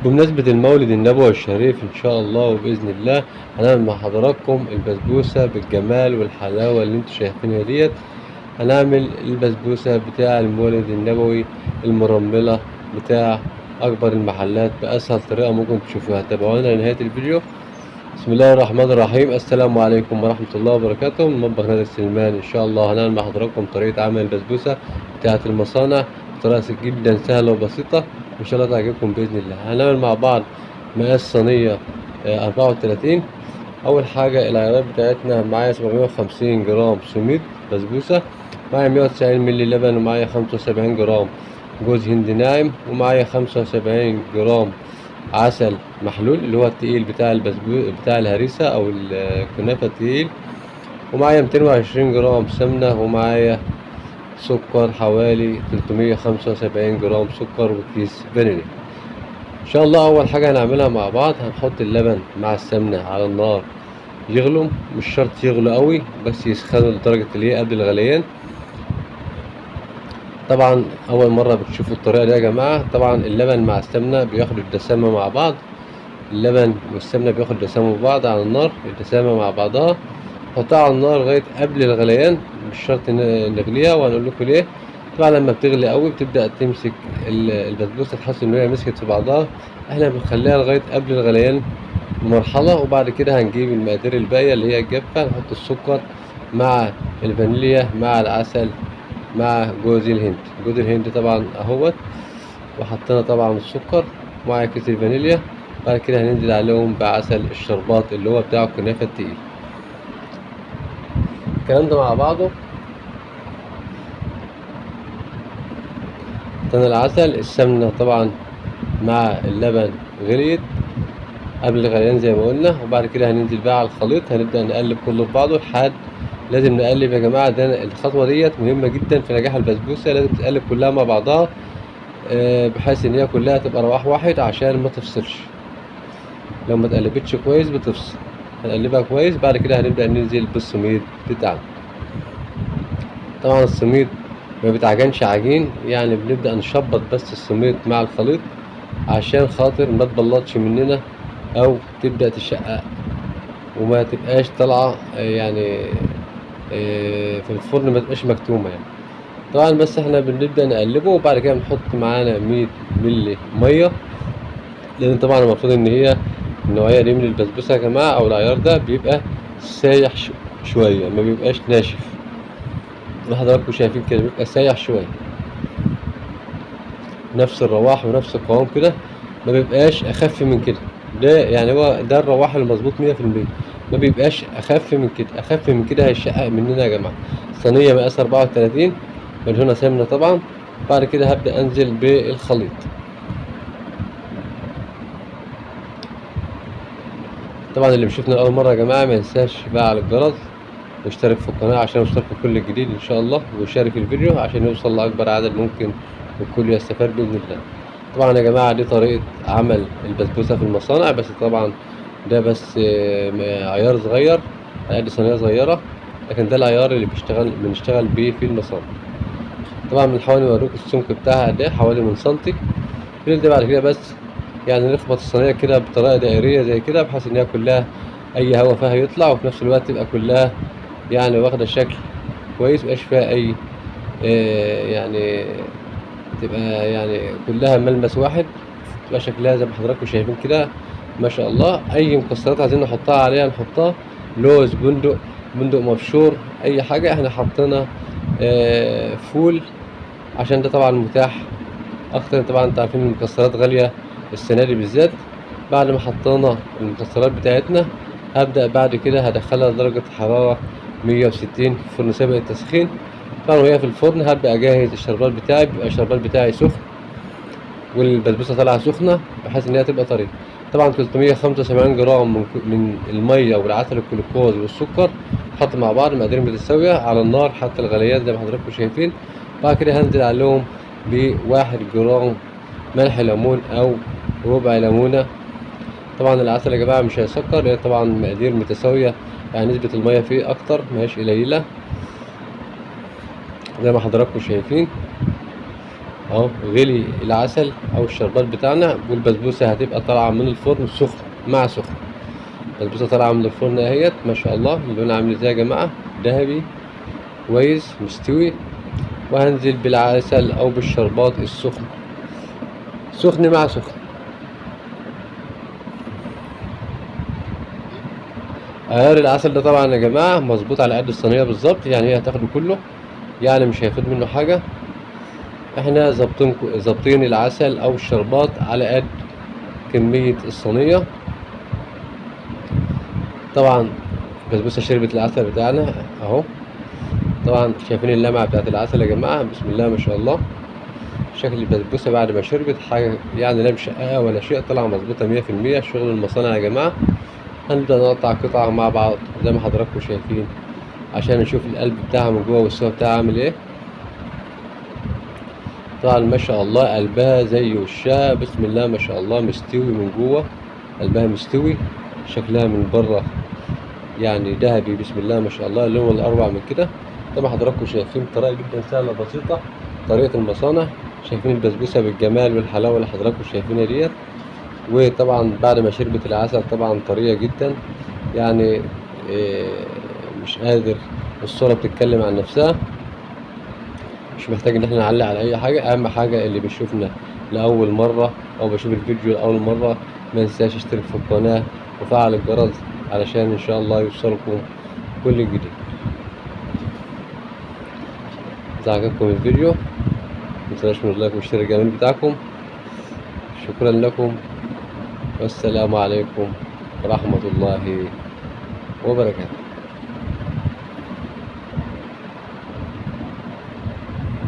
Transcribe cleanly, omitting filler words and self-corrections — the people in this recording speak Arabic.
بمناسبة المولد النبوي الشريف إن شاء الله وبإذن الله هنعمل مع حضراتكم البسبوسة بالجمال والحلاوة اللي انتوا شايفينها ديت. هنعمل البسبوسة بتاع المولد النبوي المرملة بتاع أكبر المحلات بأسهل طريقة ممكن تشوفوها. تابعونا لنهاية الفيديو. بسم الله الرحمن الرحيم. السلام عليكم ورحمة الله وبركاته. من مطبخ نادي السلمان إن شاء الله هنعمل مع حضراتكم طريقة عمل البسبوسة بتاعة المصانع بطريقة جدا سهلة وبسيطة إن شاء الله تعجبكم بإذن الله. هنعمل مع بعض مقاس صينية 34. أول حاجة العيارات بتاعتنا معايا 750 جرام سميد بسبوسة، معايا 190 مللي لبن، ومعايا 75 جرام جوز هند ناعم، ومعايا 75 جرام عسل محلول اللي هو التقيل بتاع بتاع الهريسة أو الكنافة التقيل، ومعايا 220 جرام سمنة، ومعايا سكر حوالي 375 جرام سكر، وكيس فانيليا. ان شاء الله اول حاجه هنعملها مع بعض هنحط اللبن مع السمنه على النار يغلوا، مش شرط يغلوا قوي بس يسخنوا لدرجه اللي هي قبل الغليان. طبعا اول مره بتشوفوا الطريقه دي يا جماعه، طبعا اللبن مع السمنه بياخدوا الدسامه مع بعض، اللبن والسمنه بياخدوا الدسامه مع بعض على النار، الدسامه مع بعضها نحطها على النار لغايه قبل الغليان، مش شرط نغليها وهنقول لكم ليه. طبعا لما بتغلي قوي بتبدا تمسك البسبوسه، تحس ان هي مسكت في بعضها. احنا بنخليها لغايه قبل الغليان بمرحله، وبعد كده هنجيب المقادير الباقيه اللي هي الجافه، نحط السكر مع الفانيليا مع العسل مع جوز الهند. جوز الهند طبعا اهوت، وحطينا طبعا السكر مع كيس الفانيليا. بعد كده هننزل عليهم بعسل الشربات اللي هو بتاع الكنافه التقيل. الكلام ده مع بعضه حطينا العسل، السمنه طبعا مع اللبن غليت قبل الغليان زي ما قلنا، وبعد كده هننزل بقى على الخليط، هنبدأ نقلب كله في بعضه لحد لازم نقلب يا جماعة. ده الخطوة ديت مهمة جدا في نجاح البسبوسة، لازم تقلب كلها مع بعضها بحيث ان هي كلها تبقى رواح واحد عشان ما تفصلش. لو ما تقلبتش كويس بتفصل. هنقلبها كويس، بعد كده هنبدأ ننزل بالسميد بتاعنا. طبعا السميد ما بيتعجنش عجين، يعني بنبدأ نشبط بس السميد مع الخليط عشان خاطر ما تبلطش مننا او تبدأ تشقق وما تبقاش طالعة يعني في الفرن ما تبقاش مكتومة يعني. طبعا بس احنا بنبدأ نقلبه، وبعد كده بنحط معانا 100 مللي مية، لان طبعا المفروض ان هي النوعية دي من البسبوسة يا جماعة او العيار ده بيبقى سايح شوية، ما بيبقاش ناشف. حضراتكم شايفين كده بيبقى سايح شوية، نفس الرواح ونفس القوام كده، ما بيبقاش اخف من كده. ده يعني هو ده الرواح المظبوط 100%، ما بيبقاش اخف من كده. اخف من كده هيشقق مننا يا جماعه. صينيه مقاس 34 مدهونه سمنه طبعا. بعد كده هبدا انزل بالخليط. طبعا اللي بيشوفنا اول مره يا جماعه ما ينساش بقى على الجرس واشترك في القناه عشان يوصلكم كل جديد ان شاء الله، ويشارك الفيديو عشان يوصل لاكبر عدد ممكن والكل يستفاد باذن الله. طبعا يا جماعه دي طريقه عمل البسبوسه في المصانع، بس طبعا ده بس عيار صغير على قد صينيه صغيره، لكن ده العيار اللي بنشتغل بيه في المصانع. طبعا بنحاول نوريكم السمك بتاعها ده حوالي من سنتي. ده بعد كده بس يعني نخبط الصينيه كده بطريقه دائريه زي كده، بحيث ان هي كلها اي هواء فيها يطلع، وفي نفس الوقت تبقى كلها يعني واخده شكل كويس، مبقاش فيها اي يعني تبقى يعني كلها ملمس واحد، تبقى شكلها زي ما حضراتكم شايفين كده ما شاء الله. اي مكسرات عايزين نحطها عليها نحطها، لوز، بندق مبشور، اي حاجه. احنا حطينا فول عشان ده طبعا متاح اكتر. طبعا انتوا عارفين المكسرات غاليه السنه دي بالذات. بعد ما حطينا المكسرات بتاعتنا هبدأ بعد كده هدخلها درجة حرارة 160 في فرن سابق التسخين. طبعا وهي في الفرن هبدأ أجهز الشربات بتاعي، بيبقى الشربات بتاعي سخن والبسبوسة طالعة سخنة بحيث إن هي تبقى طرية. طبعا 375 جرام من المية والعسل الجلوكوز والسكر حط مع بعض مقادير متساوية على النار حتى الغليان زي ما حضراتكم شايفين. بعد كده هنزل عليهم بواحد جرام ملح ليمون أو ربع ليمونة. طبعا العسل يا جماعة مش هيسكر، لأن طبعا مقادير متساوية، يعني نسبة المية فيه أكتر مهياش قليلة زي ما حضراتكم شايفين. اهو غلي العسل او الشربات بتاعنا، والبسبوسه هتبقى طالعه من الفرن سخن مع سخن. البسبوسه طالعه من الفرن اهيت ما شاء الله، اللون عامل ازاي يا جماعه، ذهبي كويس مستوي. وهنزل بالعسل او بالشربات السخن، سخن مع سخن. عيار العسل ده طبعا يا جماعه مظبوط على قد الصينيه بالظبط، يعني هي هتاخده كله، يعني مش هياخد منه حاجه. احنا ظابطين العسل او الشربات على قد كميه الصينيه. طبعا البسبوسه شربت العسل بتاعنا اهو، طبعا شايفين اللمعه بتاعت العسل يا جماعه، بسم الله ما شاء الله. شكل البسبوسه بعد ما شربت حاجه يعني لا مشققه ولا شيء، طالعه مظبوطه 100%. شغل المصانع يا جماعه. هنبدا نقطع قطع مع بعض زي ما حضراتكم شايفين عشان نشوف القلب بتاعها من جوه والسوا بتاعها عامل ايه. طبعا ما شاء الله قلبها زي وشها، بسم الله ما شاء الله، مستوي من جوه، قلبها مستوي، شكلها من بره يعني ذهبي، بسم الله ما شاء الله، اللون الاروع من كده. طبعا حضراتكم شايفين طريقه جدا سهله بسيطه، طريقه المصانع. شايفين البسبوسه بالجمال والحلاوه اللي حضراتكم شايفينها ديت. وطبعا بعد ما شربت العسل طبعا طريه جدا، يعني مش قادر، الصوره بتتكلم عن نفسها، مش محتاج ان احنا نعلق على اي حاجه. اهم حاجه اللي بيشوفنا لاول مره او بشوف الفيديو لاول مره ما ينساش يشترك في القناه وفعل الجرس علشان ان شاء الله يوصلكم كل جديد. اذا عجبكم الفيديو متنساش من اللايك والاشتراك الجميل بتاعكم. شكرا لكم، والسلام عليكم ورحمه الله وبركاته.